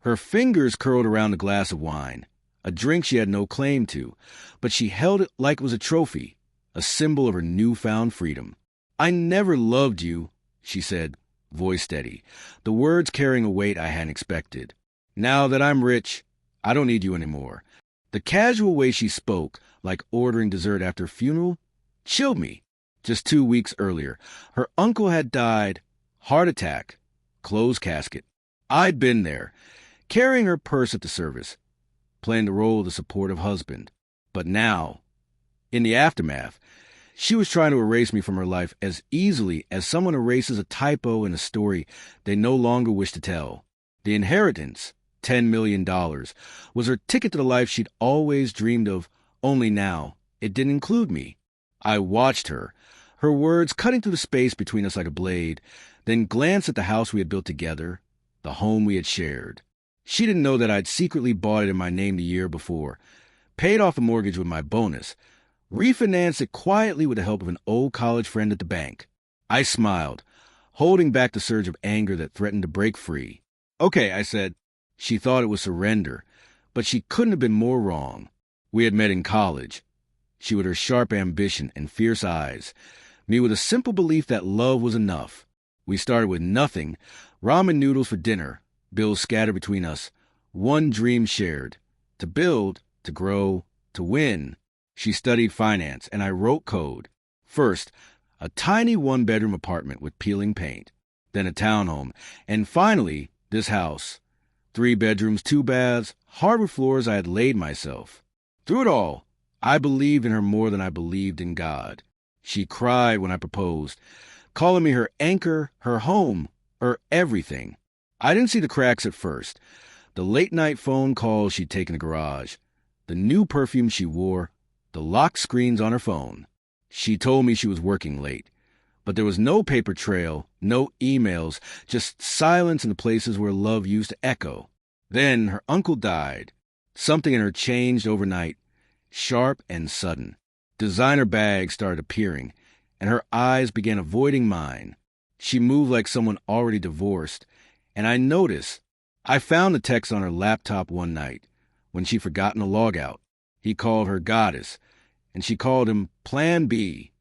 Her fingers curled around a glass of wine, a drink she had no claim to, but she held it like it was a trophy, a symbol of her newfound freedom. "I never loved you," she said, voice steady, the words carrying a weight I hadn't expected. "Now that I'm rich, I don't need you anymore." The casual way she spoke, like ordering dessert after a funeral, chilled me. Just 2 weeks earlier, her uncle had died, heart attack, closed casket. I'd been there, carrying her purse at the service, playing the role of the supportive husband. But now, in the aftermath, she was trying to erase me from her life as easily as someone erases a typo in a story they no longer wish to tell. The inheritance, $10 million, was her ticket to the life she'd always dreamed of, only now it didn't include me. I watched her, her words cutting through the space between us like a blade, then glanced at the house we had built together, the home we had shared. She didn't know that I'd secretly bought it in my name the year before, paid off the mortgage with my bonus, refinanced it quietly with the help of an old college friend at the bank. I smiled, holding back the surge of anger that threatened to break free. "Okay," I said. She thought it was surrender, but she couldn't have been more wrong. We had met in college. She with her sharp ambition and fierce eyes, me with a simple belief that love was enough. We started with nothing, ramen noodles for dinner, bills scattered between us, one dream shared, to build, to grow, to win. She studied finance, and I wrote code. First, a tiny one-bedroom apartment with peeling paint, then a townhome, and finally, this house. 3 bedrooms, 2 baths, hardwood floors I had laid myself. Through it all, I believed in her more than I believed in God. She cried when I proposed, calling me her anchor, her home, her everything. I didn't see the cracks at first. The late-night phone calls she'd taken to the garage, the new perfume she wore, the locked screens on her phone. She told me she was working late, but there was no paper trail, no emails, just silence in the places where love used to echo. Then her uncle died. Something in her changed overnight, sharp and sudden. Designer bags started appearing, and her eyes began avoiding mine. She moved like someone already divorced, and I noticed. I found the text on her laptop one night, when she'd forgotten to log out. He called her goddess, and she called him Plan B.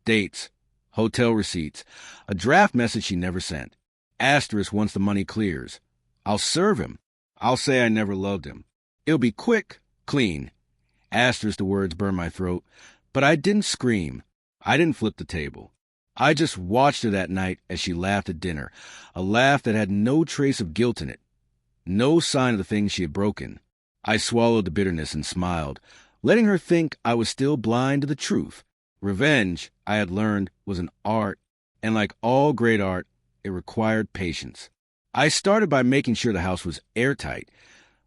Dates, hotel receipts, a draft message she never sent. Asterisk once the money clears. I'll serve him. I'll say I never loved him. It'll be quick, clean. Asterisk the words burned my throat, but I didn't scream. I didn't flip the table. I just watched her that night as she laughed at dinner, a laugh that had no trace of guilt in it, no sign of the things she had broken. I swallowed the bitterness and smiled, letting her think I was still blind to the truth. Revenge, I had learned, was an art, and like all great art, it required patience. I started by making sure the house was airtight.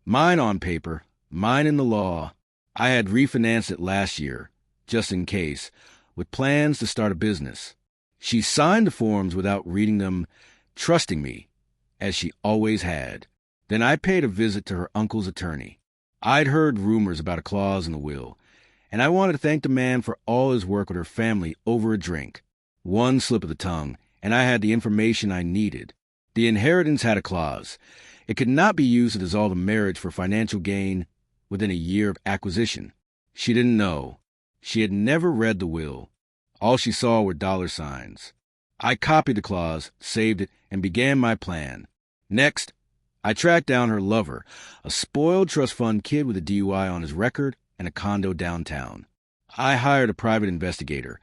Mine on paper, mine in the law. I had refinanced it last year, just in case, with plans to start a business. She signed the forms without reading them, trusting me, as she always had. Then I paid a visit to her uncle's attorney. I'd heard rumors about a clause in the will, and I wanted to thank the man for all his work with her family over a drink. One slip of the tongue, and I had the information I needed. The inheritance had a clause. It could not be used to dissolve the marriage for financial gain within a year of acquisition. She didn't know. She had never read the will. All she saw were $signs. I copied the clause, saved it, and began my plan. Next, I tracked down her lover, a spoiled trust fund kid with a DUI on his record and a condo downtown. I hired a private investigator.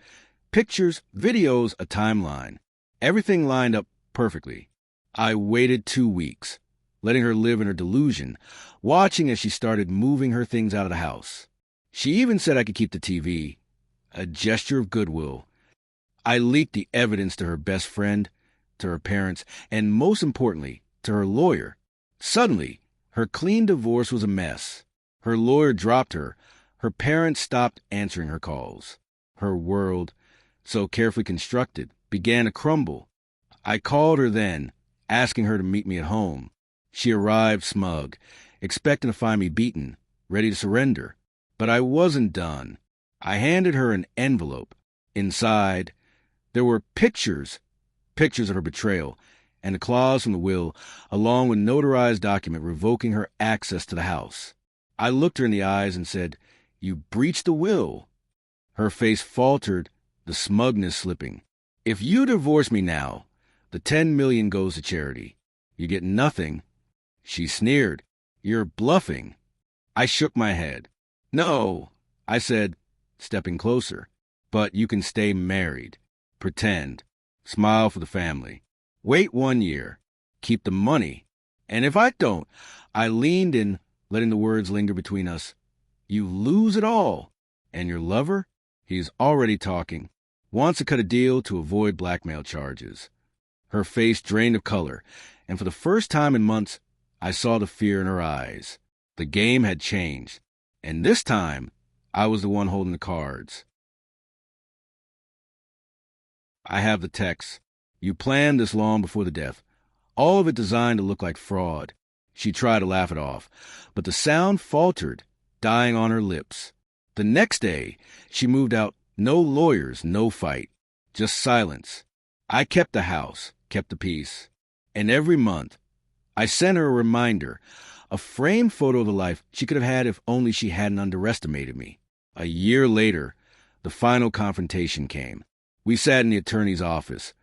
Pictures, videos, a timeline. Everything lined up perfectly. I waited 2 weeks, letting her live in her delusion, watching as she started moving her things out of the house. She even said I could keep the TV, a gesture of goodwill. I leaked the evidence to her best friend, to her parents, and most importantly, to her lawyer. Suddenly, her clean divorce was a mess. Her lawyer dropped her. Her parents stopped answering her calls. Her world, so carefully constructed, began to crumble. I called her then, asking her to meet me at home. She arrived smug, expecting to find me beaten, ready to surrender. But I wasn't done. I handed her an envelope. Inside, there were pictures of her betrayal, and the clause from the will, along with notarized document revoking her access to the house. I looked her in the eyes and said, "You breached the will." Her face faltered, the smugness slipping. "If you divorce me now, the $10 million goes to charity. You get nothing." She sneered. "You're bluffing." I shook my head. "No," I said, stepping closer. "But you can stay married. Pretend. Smile for the family. Wait 1 year. Keep the money. And if I don't," I leaned in, letting the words linger between us, "you lose it all. And your lover? He's already talking. Wants to cut a deal to avoid blackmail charges." Her face drained of color, and for the first time in months, I saw the fear in her eyes. The game had changed, and this time, I was the one holding the cards. I have the text. "You planned this long before the death. All of it designed to look like fraud." She tried to laugh it off, but the sound faltered, dying on her lips. The next day, she moved out. No lawyers, no fight. Just silence. I kept the house, kept the peace. And every month, I sent her a reminder, a framed photo of the life she could have had if only she hadn't underestimated me. A year later, the final confrontation came. We sat in the attorney's office,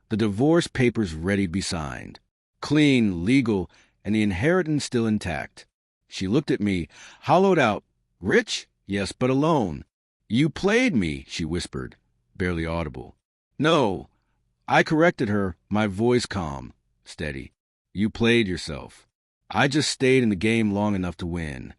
the divorce papers ready to be signed. Clean, legal, and the inheritance still intact. She looked at me, hollowed out. "Rich? Yes, but alone." "You played me," she whispered, barely audible. "No." I corrected her, my voice calm, steady. "You played yourself. I just stayed in the game long enough to win."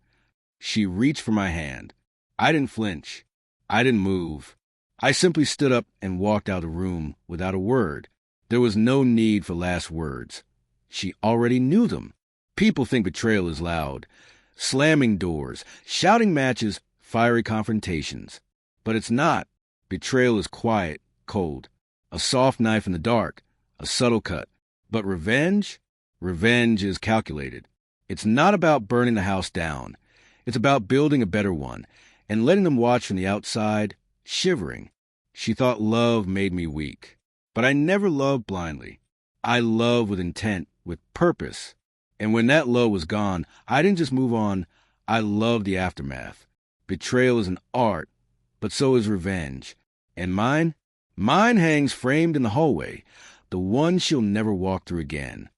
She reached for my hand. I didn't flinch. I didn't move. I simply stood up and walked out of the room without a word. There was no need for last words. She already knew them. People think betrayal is loud. Slamming doors, shouting matches, fiery confrontations. But it's not. Betrayal is quiet, cold. A soft knife in the dark, a subtle cut. But revenge? Revenge is calculated. It's not about burning the house down. It's about building a better one and letting them watch from the outside, shivering. She thought love made me weak. But I never loved blindly. I loved with intent, with purpose. And when that love was gone, I didn't just move on. I loved the aftermath. Betrayal is an art, but so is revenge. And mine hangs framed in the hallway, the one she'll never walk through again.